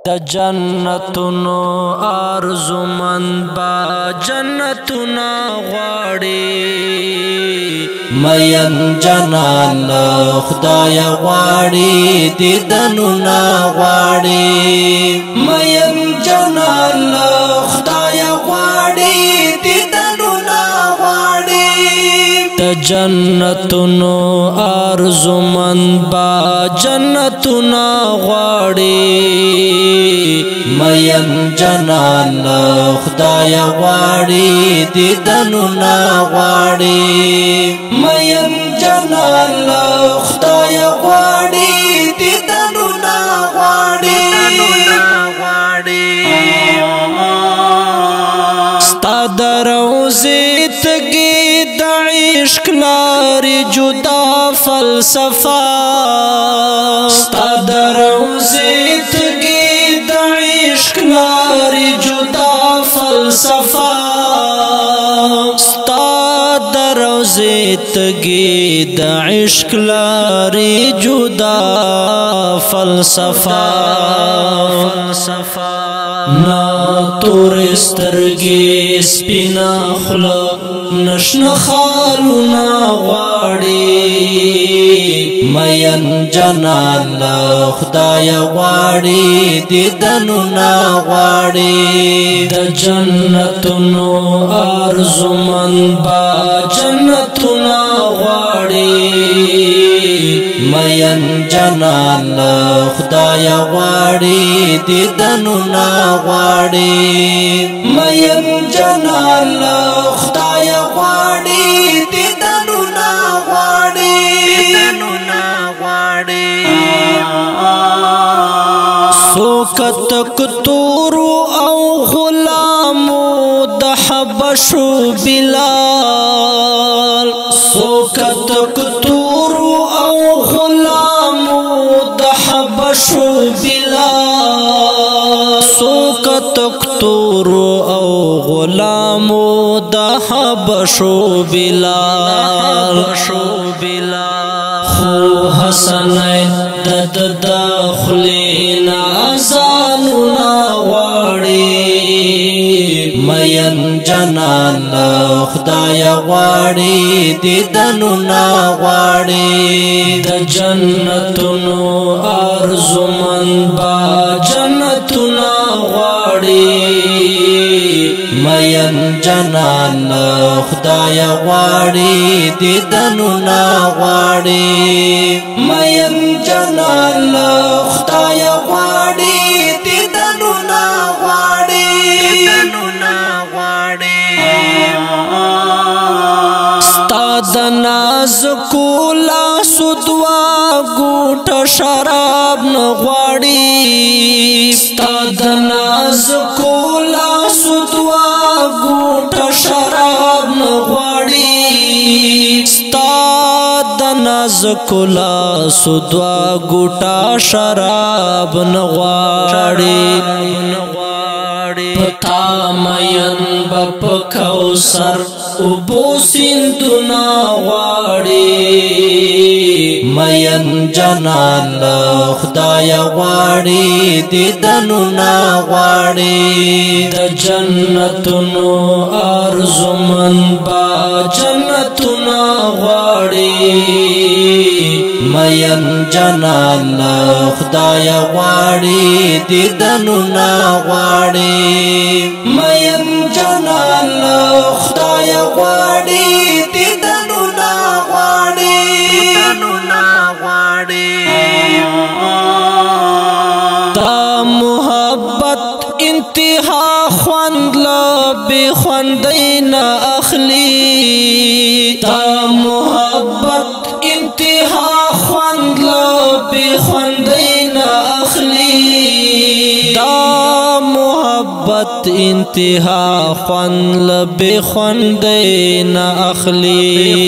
د جنتونو ارزومند با جنتونه غواړي مین جنان خدای غواړي دیدنونه غواړي مین جنان خدای غواړي دیدنونه غواړي د جنتونو ارزومند با جنتونه غواړي مین جنان خدای غواړي دیدنونه غواړي مین جنان خدای غواړي دیدنونه غواړي ستا د روضې تږي د عشق لارې جدا فلسفه ستا د روضې تږي د عشق لارې جدا فلسفه ستا د روضې تږي د عشق لارې جدا فلسفه نا تور سترګې سپینا خوله نشنه خالونه غواړي مین جنان خدای غواړي دیدنونه غواړي د جنتونو ارزومند با جنتونه غواړي مین جنان خدای غواړي دیدنونه غواړي مین جنان خدای غواړي دیدنونه غواړي سوکت کتورو او غلامو د حبشو بلال سوکت کتورو او غلامو د حبشو بلال سوکت کتورو او غلامو د حبشو بلال خو حسنین د داخلین ازانونا غواړي مین جنان خدای غواړي دیدنونه غواړي د جنتونو ارزومند با جنتونه غواړي مین جنان خدای غواړي دیدنونه غواړي مین جنان خدای غواړي دیدنونه غواړي ستا د نازکو لاسو دوا ګوټه شراب نه غواړي ستا د نازکو لاسو دوا ګوټه شراب نه غواړي ستا د نازکو لاسو دوا ګوټه شراب نه غواړي پتا مین بپ کوثر اوبو سیندونه غواړي مین جنان خدای غواړي دیدنونه غواړي د جنتونو ارزومند با جنتونه غواړي مین جنان خدای غواړي دیدنونه غواړي مین جنان خدای غواړي دیدنونه غواړي تا محبت انتها خوند لبی خوندین اخلی تا محبت انتها خوند لبی خوندین اخلی دا محبت انتها خوند لبی خوندین اخلی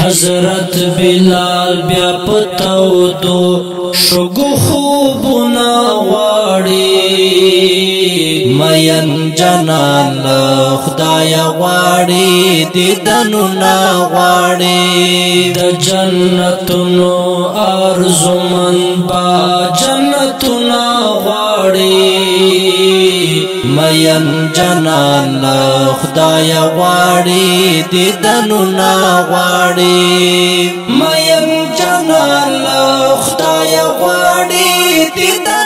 حضرت بلال بیا پتاودو شگو خوبنا غواړي مین جنان خدای غواړي دیدنونه غواړي د جنتونو ارزومن با جنتونه غواړي مین جنان خدای غواړي دیدنونه غواړي مین جنان خدای غواړي دیدنونه